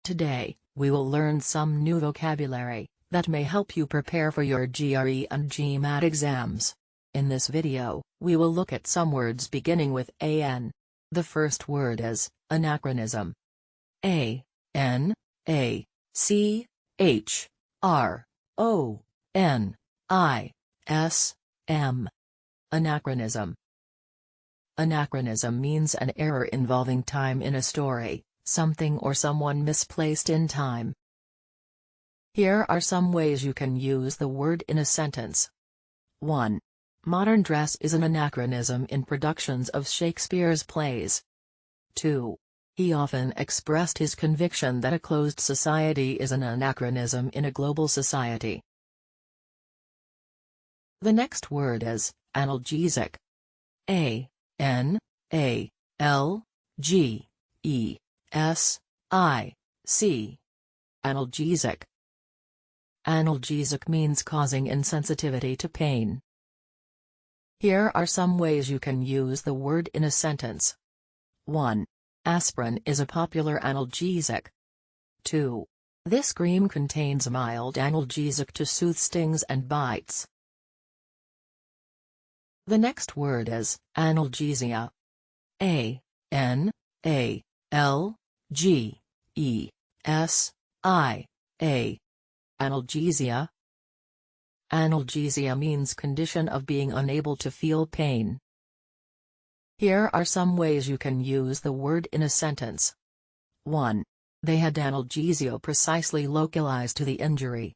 Today, we will learn some new vocabulary that may help you prepare for your GRE and GMAT exams. In this video, we will look at some words beginning with AN. The first word is anachronism. A-N-A-C-H-R-O-N-I-S-M. Anachronism. Anachronism means an error involving time in a story, something or someone misplaced in time. Here are some ways you can use the word in a sentence. 1. Modern dress is an anachronism in productions of Shakespeare's plays. 2. He often expressed his conviction that a closed society is an anachronism in a global society. The next word is analgesic. A-N-A-L-G-E-S-I-C. Analgesic. Analgesic means causing insensitivity to pain. Here are some ways you can use the word in a sentence. 1. Aspirin is a popular analgesic. 2. This cream contains mild analgesic to soothe stings and bites. The next word is analgesia. A-N-A-L-G-E-S-I-A. Analgesia. Analgesia means condition of being unable to feel pain. Here are some ways you can use the word in a sentence. 1. They had analgesia precisely localized to the injury.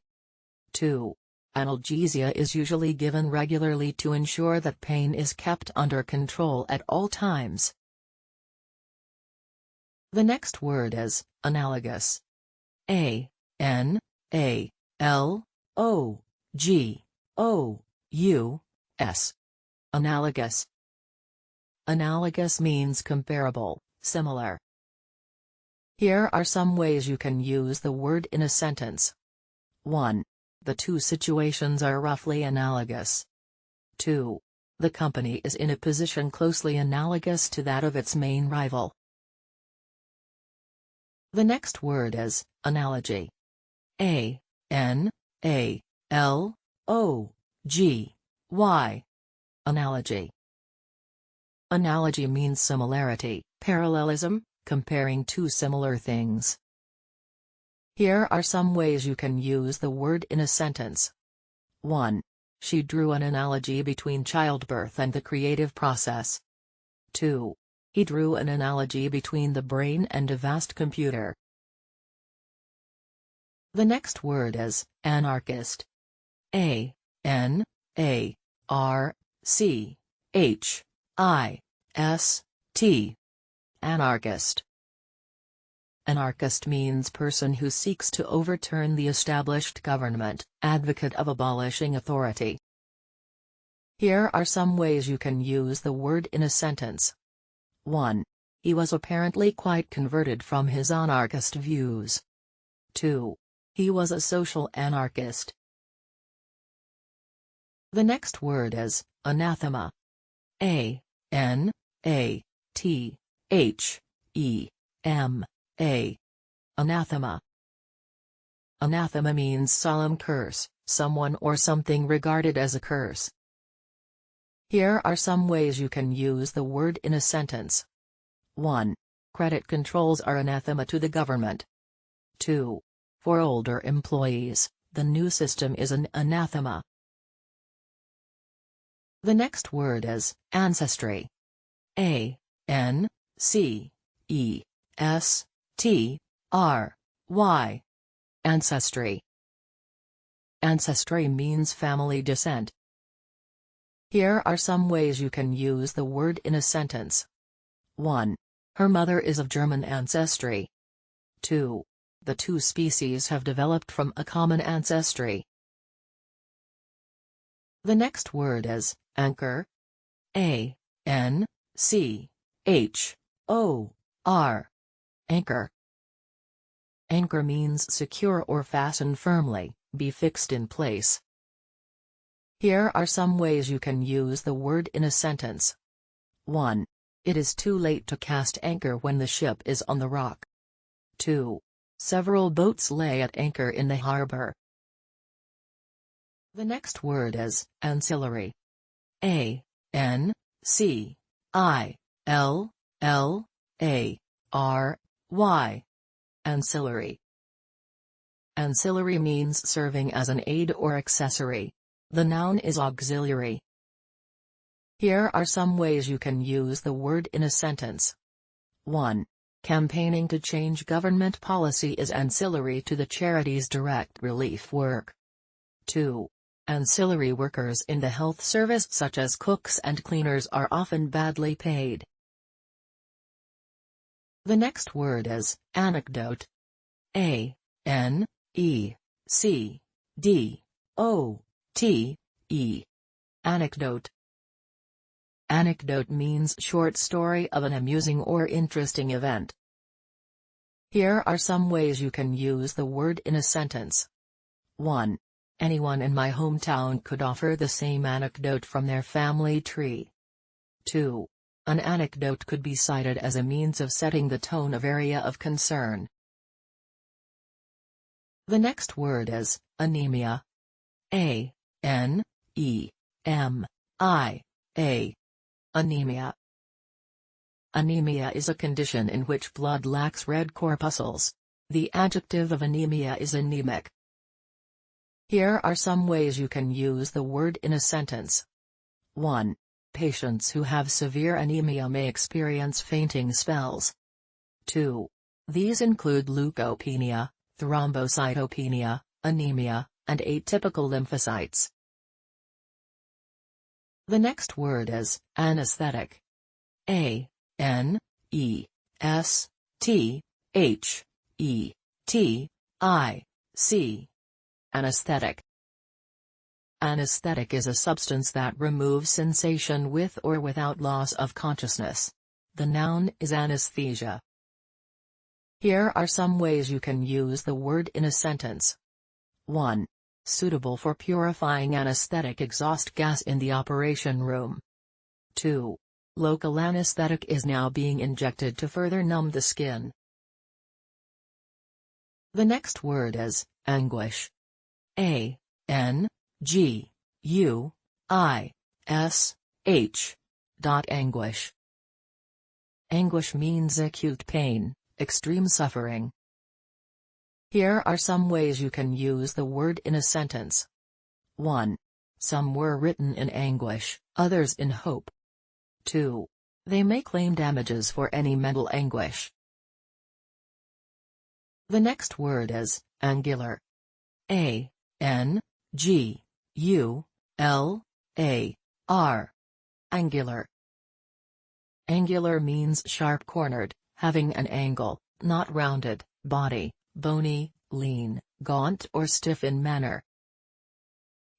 2. Analgesia is usually given regularly to ensure that pain is kept under control at all times. The next word is analogous. A-N-A-L-O-G-O-U-S. Analogous. Analogous means comparable, similar. Here are some ways you can use the word in a sentence. 1. The two situations are roughly analogous. 2. The company is in a position closely analogous to that of its main rival. The next word is analogy. A-N-A-L-O-G-Y. Analogy. Analogy means similarity, parallelism, comparing two similar things. Here are some ways you can use the word in a sentence. 1. She drew an analogy between childbirth and the creative process. 2. He drew an analogy between the brain and a vast computer. The next word is anarchist. A-N-A-R-C-H-I-S-T. Anarchist. Anarchist means person who seeks to overturn the established government, advocate of abolishing authority. Here are some ways you can use the word in a sentence. 1. He was apparently quite converted from his anarchist views. 2. He was a social anarchist. The next word is anathema. A-N-A-T-H-E-M-A. Anathema. Anathema means solemn curse, someone or something regarded as a curse. Here are some ways you can use the word in a sentence. 1. Credit controls are anathema to the government. 2. For older employees, the new system is an anathema. The next word is ancestry. A-N-C-E-S-T-R-Y. Ancestry. Ancestry means family descent. Here are some ways you can use the word in a sentence. 1. Her mother is of German ancestry. 2. The two species have developed from a common ancestry. The next word is anchor. A-N-C-H-O-R. Anchor. Anchor means secure or fasten firmly, be fixed in place. Here are some ways you can use the word in a sentence. 1. It is too late to cast anchor when the ship is on the rock. 2. Several boats lay at anchor in the harbor. The next word is ancillary. A-N-C-I-L-L-A-R-Y. Ancillary. Ancillary means serving as an aid or accessory. The noun is auxiliary. Here are some ways you can use the word in a sentence. 1. Campaigning to change government policy is ancillary to the charity's direct relief work. 2. Ancillary workers in the health service such as cooks and cleaners are often badly paid. The next word is anecdote. A-N-E-C-D-O-T-E. Anecdote. Anecdote means short story of an amusing or interesting event. Here are some ways you can use the word in a sentence. 1. Anyone in my hometown could offer the same anecdote from their family tree. 2. An anecdote could be cited as a means of setting the tone of area of concern. The next word is anemia. A-N-E-M-I-A. Anemia. Anemia is a condition in which blood lacks red corpuscles. The adjective of anemia is anemic. Here are some ways you can use the word in a sentence. 1. Patients who have severe anemia may experience fainting spells. 2. These include leukopenia, thrombocytopenia, anemia, and atypical lymphocytes. The next word is anesthetic. A-N-E-S-T-H-E-T-I-C. Anesthetic. Anesthetic is a substance that removes sensation with or without loss of consciousness. The noun is anesthesia. Here are some ways you can use the word in a sentence. 1. Suitable for purifying anesthetic exhaust gas in the operation room. 2. Local anesthetic is now being injected to further numb the skin. The next word is anguish. A-N-G-U-I-S-H. Anguish. Anguish means acute pain, extreme suffering. Here are some ways you can use the word in a sentence. 1. Some were written in anguish, others in hope. 2. They may claim damages for any mental anguish. The next word is angular. A-N-G-U-L-A-R. Angular. Angular means sharp-cornered, having an angle, not rounded, body, bony, lean, gaunt or stiff in manner.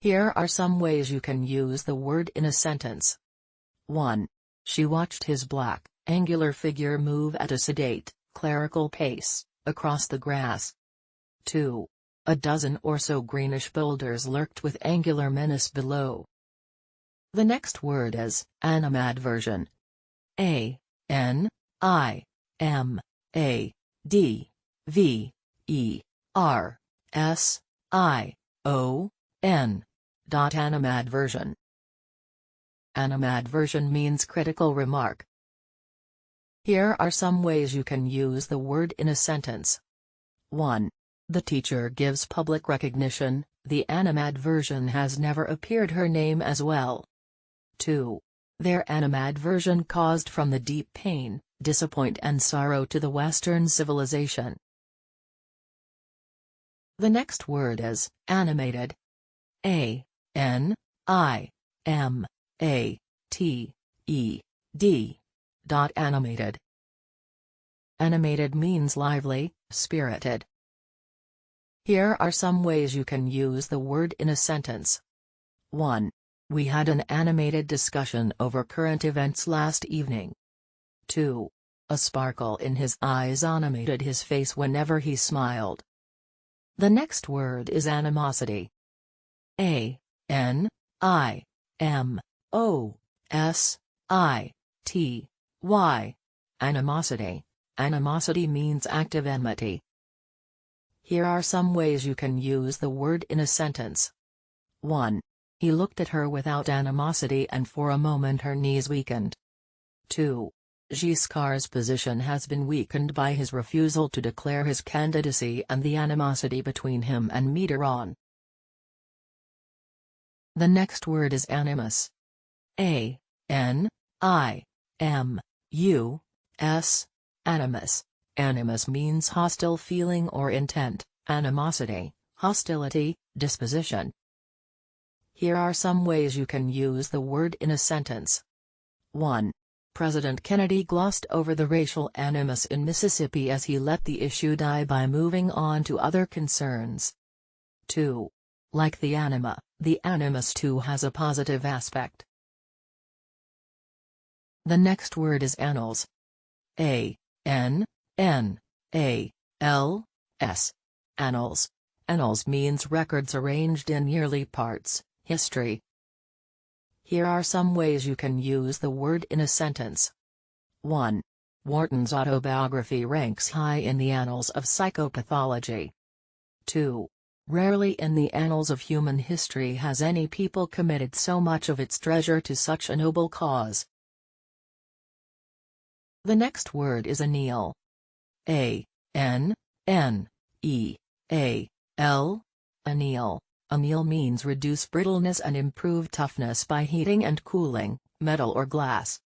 Here are some ways you can use the word in a sentence. 1. She watched his black, angular figure move at a sedate, clerical pace, across the grass. 2. A dozen or so greenish boulders lurked with angular menace below. The next word is animadversion. A-N-I-M-A-D-V-E-R-S-I-O-N. Animadversion. Animadversion means critical remark. Here are some ways you can use the word in a sentence. 1. The teacher gives public recognition, the animadversion has never appeared her name as well. 2. Their animadversion caused from the deep pain, disappointment and sorrow to the Western civilization. The next word is animated. A-N-I-M-A-T-E-D. Animated. Animated means lively, spirited. Here are some ways you can use the word in a sentence. 1. We had an animated discussion over current events last evening. 2. A sparkle in his eyes animated his face whenever he smiled. The next word is animosity. A-N-I-M-O-S-I-T-Y. Animosity. Animosity means active enmity. Here are some ways you can use the word in a sentence. 1. He looked at her without animosity and for a moment her knees weakened. 2. Giscard's position has been weakened by his refusal to declare his candidacy and the animosity between him and Mitterrand. The next word is animus. A-N-I-M-U-S, animus. Animus means hostile feeling or intent, animosity, hostility, disposition. Here are some ways you can use the word in a sentence. 1. President Kennedy glossed over the racial animus in Mississippi as he let the issue die by moving on to other concerns. 2. Like the anima, the animus too has a positive aspect. The next word is annals. A-N-N-A-L-S. Annals. Annals means records arranged in yearly parts, history. Here are some ways you can use the word in a sentence. 1. Wharton's autobiography ranks high in the annals of psychopathology. 2. Rarely in the annals of human history has any people committed so much of its treasure to such a noble cause. The next word is anneal. A-N-N-E-A-L. Anneal. Anneal means reduce brittleness and improve toughness by heating and cooling, metal or glass.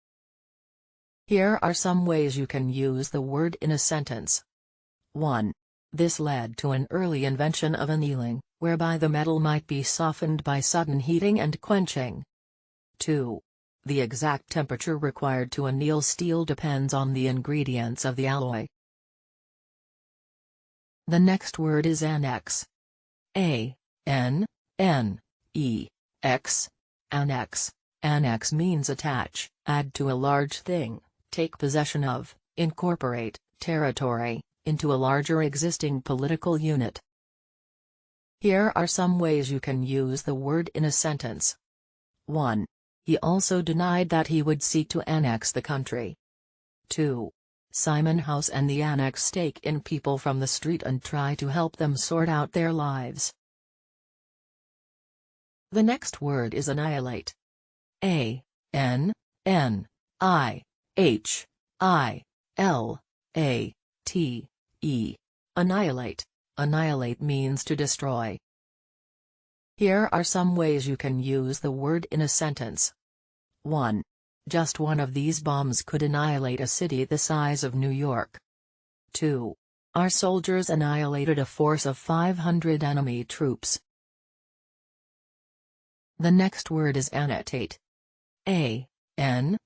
Here are some ways you can use the word in a sentence. 1. This led to an early invention of annealing, whereby the metal might be softened by sudden heating and quenching. 2. The exact temperature required to anneal steel depends on the ingredients of the alloy. The next word is annex. A-N-N-E-X. Annex. Annex means attach, add to a large thing, take possession of, incorporate, territory, into a larger existing political unit. Here are some ways you can use the word in a sentence. 1. He also denied that he would seek to annex the country. 2. Simon House and the annex stake in people from the street and try to help them sort out their lives. The next word is annihilate. A-N-N-I-H-I-L-A-T-E. Annihilate. Annihilate means to destroy. Here are some ways you can use the word in a sentence. 1. Just one of these bombs could annihilate a city the size of New York. 2. Our soldiers annihilated a force of 500 enemy troops. The next word is annotate. A-N-N-O-T-A-T-E.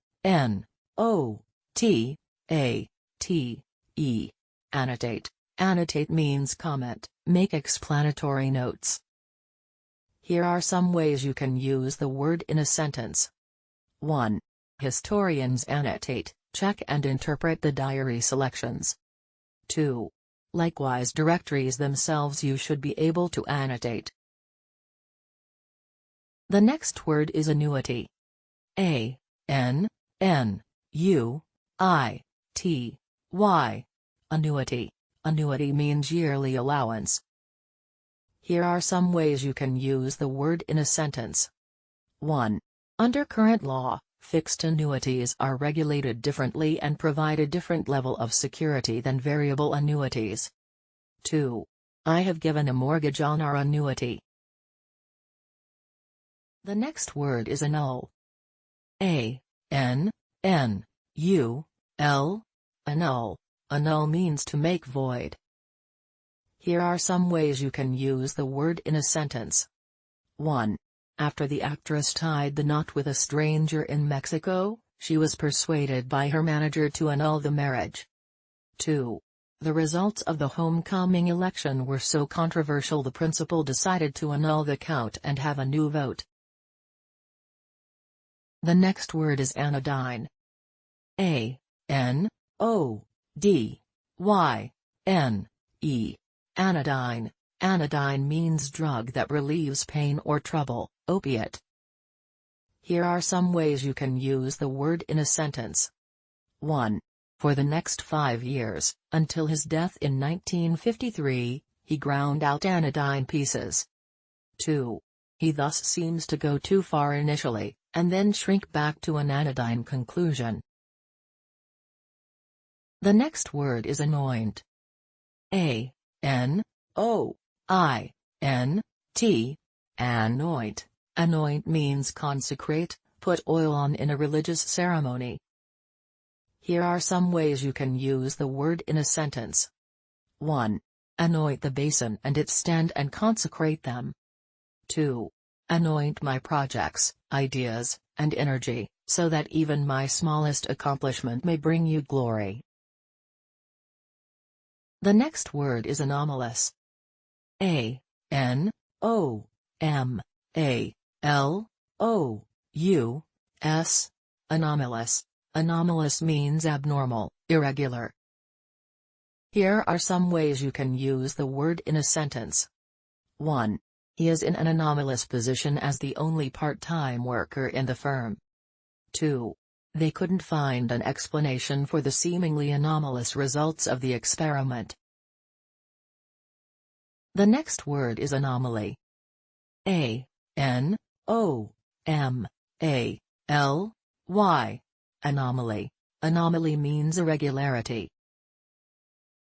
Annotate. Annotate means comment, make explanatory notes. Here are some ways you can use the word in a sentence. 1. Historians annotate, check and interpret the diary selections. 2. Likewise, directories themselves you should be able to annotate. The next word is annuity. A-N-N-U-I-T-Y. Annuity. Annuity means yearly allowance. Here are some ways you can use the word in a sentence. 1. Under current law, fixed annuities are regulated differently and provide a different level of security than variable annuities. 2. I have given a mortgage on our annuity. The next word is annul. A-N-N-U-L. Annul. Annul means to make void. Here are some ways you can use the word in a sentence. 1. After the actress tied the knot with a stranger in Mexico, she was persuaded by her manager to annul the marriage. 2. The results of the homecoming election were so controversial the principal decided to annul the count and have a new vote. The next word is anodyne. A-N-O-D-Y-N-E. Anodyne. Anodyne means drug that relieves pain or trouble, opiate. Here are some ways you can use the word in a sentence. 1. For the next 5 years, until his death in 1953, He ground out anodyne pieces. 2. He thus seems to go too far initially, and then shrink back to an anodyne conclusion. The next word is anoint. A-N-O-I-N-T, anoint. Anoint means consecrate, put oil on in a religious ceremony. Here are some ways you can use the word in a sentence. 1. Anoint the basin and its stand and consecrate them. 2. Anoint my projects, ideas, and energy, so that even my smallest accomplishment may bring you glory. The next word is anomalous. A-N-O-M-A-L-O-U-S, anomalous. Anomalous means abnormal, irregular. Here are some ways you can use the word in a sentence. 1. He is in an anomalous position as the only part-time worker in the firm. 2. They couldn't find an explanation for the seemingly anomalous results of the experiment. The next word is anomaly. A-N-O-M-A-L-Y, anomaly. Anomaly means irregularity.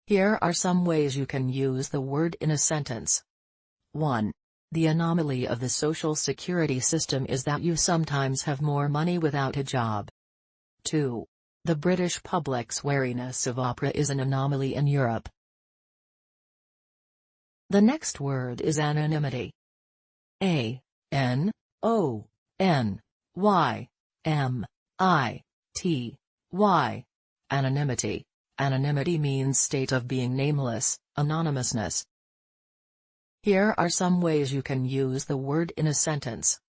Here are some ways you can use the word in a sentence. 1. The anomaly of the social security system is that you sometimes have more money without a job. 2. The British public's wariness of opera is an anomaly in Europe. The next word is anonymity. A-N-O-N-Y-M-I-T-Y, anonymity. Anonymity means state of being nameless, anonymousness. Here are some ways you can use the word in a sentence.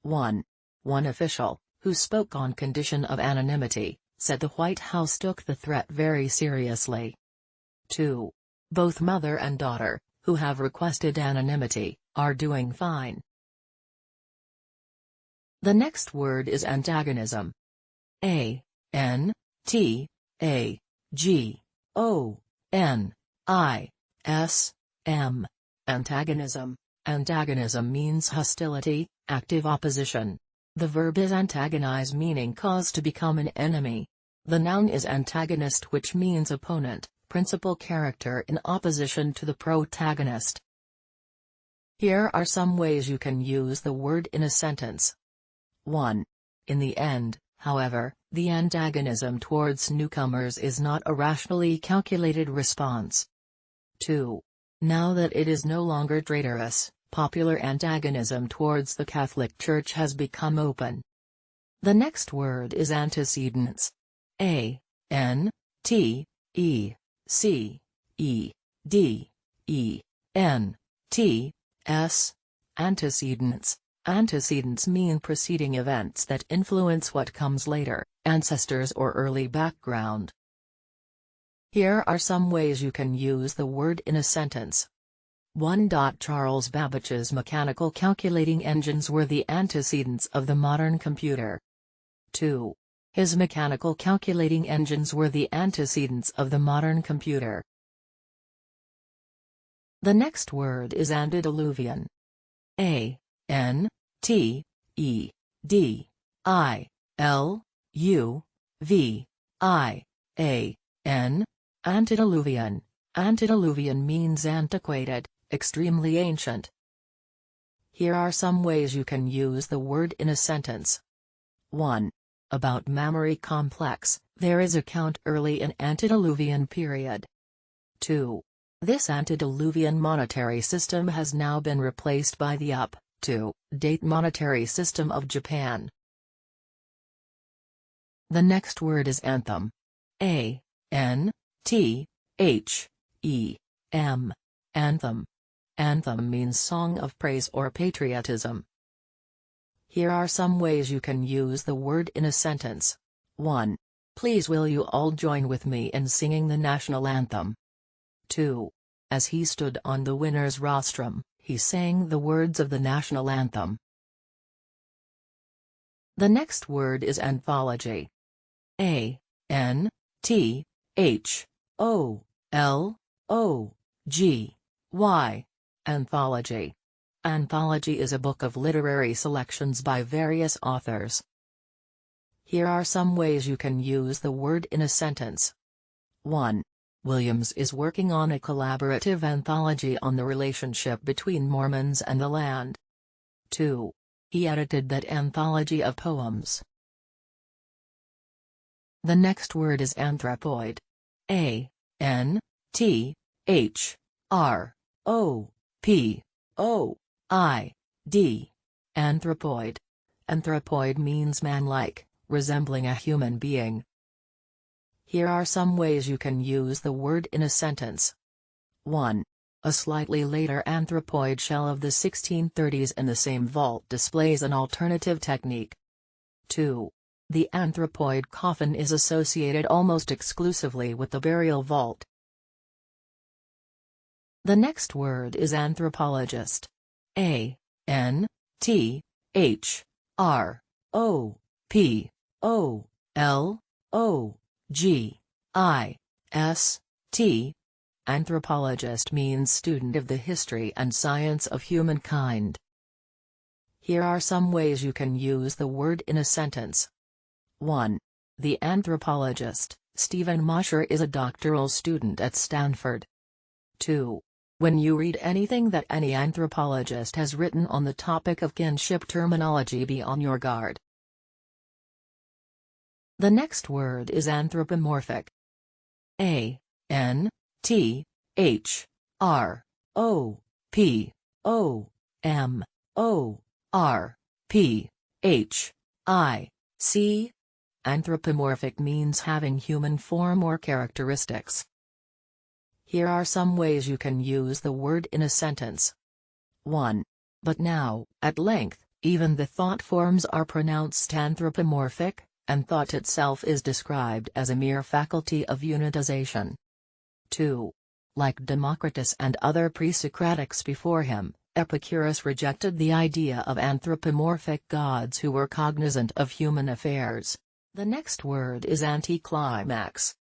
1. One official, who spoke on condition of anonymity, said the White House took the threat very seriously. 2. Both mother and daughter, who have requested anonymity, are doing fine. The next word is antagonism. A-N-T-A-G-O-N-I-S-M, antagonism. Antagonism means hostility, active opposition. The verb is antagonize, meaning cause to become an enemy. The noun is antagonist, which means opponent, principal character in opposition to the protagonist. Here are some ways you can use the word in a sentence. 1. In the end, however, the antagonism towards newcomers is not a rationally calculated response. 2. Now that it is no longer traitorous, popular antagonism towards the Catholic Church has become open. The next word is antecedents. A-N-T-E-C-E-D-E-N-T-S, antecedents. Antecedents mean preceding events that influence what comes later, ancestors or early background. Here are some ways you can use the word in a sentence. 1. Charles Babbage's mechanical calculating engines were the antecedents of the modern computer. 2. His mechanical calculating engines were the antecedents of the modern computer. The next word is antediluvian. A-N-T-E-D-I-L-U-V-I-A-N, antediluvian. Antediluvian means antiquated, extremely ancient. Here are some ways you can use the word in a sentence. 1. About mammary complex, there is account early in antediluvian period. 2. This antediluvian monetary system has now been replaced by the up-to-date monetary system of Japan. The next word is anthem. A-N-T-H-E-M, anthem. Anthem means song of praise or patriotism. Here are some ways you can use the word in a sentence. 1. Please will you all join with me in singing the national anthem. 2. As he stood on the winner's rostrum, he sang the words of the national anthem. The next word is anthology. A-N-T-H-O-L-O-G-Y. Anthology. Anthology is a book of literary selections by various authors. Here are some ways you can use the word in a sentence. 1. Williams is working on a collaborative anthology on the relationship between Mormons and the land. 2. He edited that anthology of poems. The next word is anthropoid. A-N-T-H-R-O-P-O-I-D. Anthropoid. Anthropoid means man-like, resembling a human being. Here are some ways you can use the word in a sentence. 1. A slightly later anthropoid shell of the 1630s in the same vault displays an alternative technique. 2. The anthropoid coffin is associated almost exclusively with the burial vault. The next word is anthropologist. A-N-T-H-R-O-P-O-L-O-G-I-S-T. Anthropologist means student of the history and science of humankind. Here are some ways you can use the word in a sentence. 1. The anthropologist, Stephen Mosher, is a doctoral student at Stanford. 2. When you read anything that any anthropologist has written on the topic of kinship terminology, be on your guard. The next word is anthropomorphic. A-N-T-H-R-O-P-O-M-O-R-P-H-I-C. Anthropomorphic means having human form or characteristics. Here are some ways you can use the word in a sentence. 1. But now, at length, even the thought forms are pronounced anthropomorphic, and thought itself is described as a mere faculty of unitization. 2. Like Democritus and other pre-Socratics before him, Epicurus rejected the idea of anthropomorphic gods who were cognizant of human affairs. The next word is anticlimax.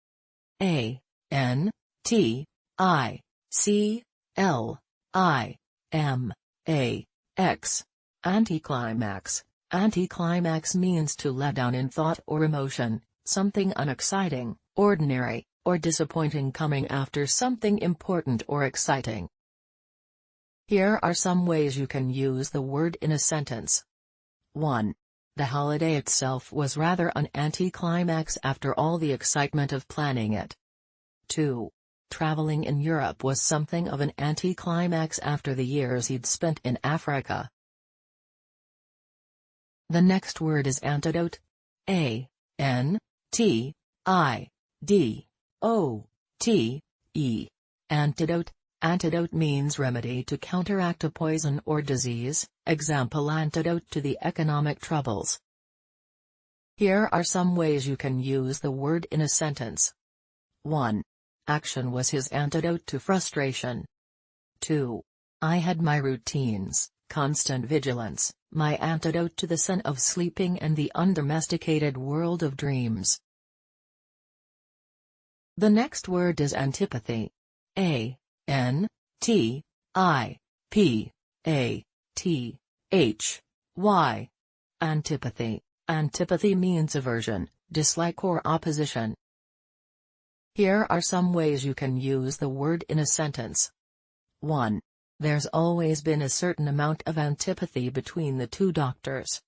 A-N-T-I-C-L-I-M-A-X. Anticlimax. Anticlimax means to let down in thought or emotion, something unexciting, ordinary, or disappointing coming after something important or exciting. Here are some ways you can use the word in a sentence. 1. The holiday itself was rather an anticlimax after all the excitement of planning it. 2. Traveling in Europe was something of an anticlimax after the years he'd spent in Africa. The next word is antidote. A-N-T-I-D-O-T-E. Antidote. Antidote means remedy to counteract a poison or disease, example antidote to the economic troubles. Here are some ways you can use the word in a sentence. 1. Action was his antidote to frustration. 2. I had my routines, constant vigilance, my antidote to the sin of sleeping and the undomesticated world of dreams. The next word is antipathy. A-N-T-I-P-A-T-H-Y. Antipathy. Antipathy means aversion, dislike or opposition. Here are some ways you can use the word in a sentence. 1. There's always been a certain amount of antipathy between the two doctors.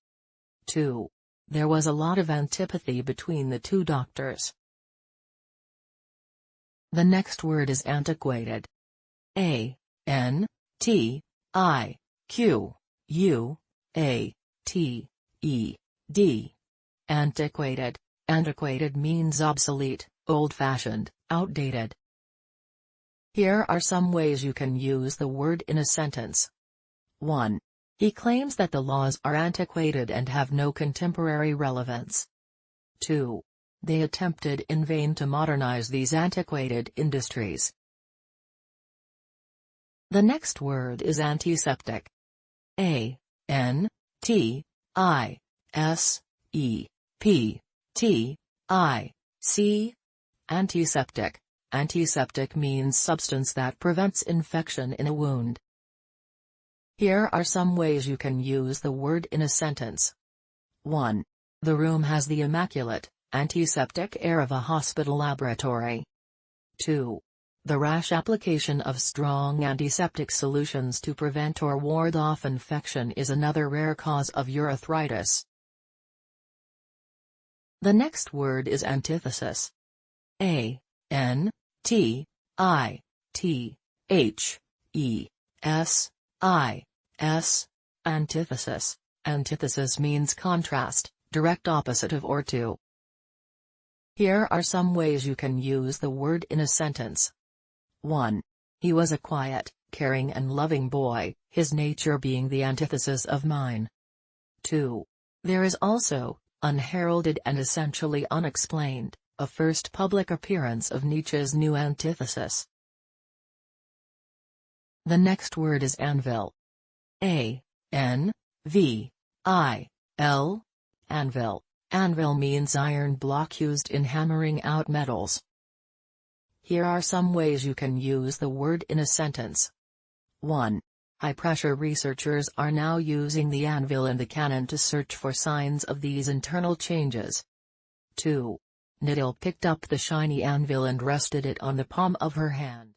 2. There was a lot of antipathy between the two doctors. The next word is antiquated. A-N-T-I-Q-U-A-T-E-D. Antiquated. Antiquated means obsolete, old-fashioned, outdated. Here are some ways you can use the word in a sentence. 1. He claims that the laws are antiquated and have no contemporary relevance. 2. They attempted in vain to modernize these antiquated industries. The next word is antiseptic. A-N-T-I-S-E-P-T-I-C. Antiseptic. Antiseptic means substance that prevents infection in a wound. Here are some ways you can use the word in a sentence. 1. The room has the immaculate, antiseptic air of a hospital laboratory. 2. The rash application of strong antiseptic solutions to prevent or ward off infection is another rare cause of urethritis. The next word is antithesis. A-N-T-I-T-H-E-S-I-S. Antithesis. Antithesis means contrast, direct opposite of or to. Here are some ways you can use the word in a sentence. 1. He was a quiet, caring and loving boy, his nature being the antithesis of mine. 2. There is also, unheralded and essentially unexplained, a first public appearance of Nietzsche's new antithesis. The next word is anvil. A-N-V-I-L. Anvil. Anvil means iron block used in hammering out metals. Here are some ways you can use the word in a sentence. 1. High-pressure researchers are now using the anvil and the cannon to search for signs of these internal changes. 2. Nidal picked up the shiny anvil and rested it on the palm of her hand.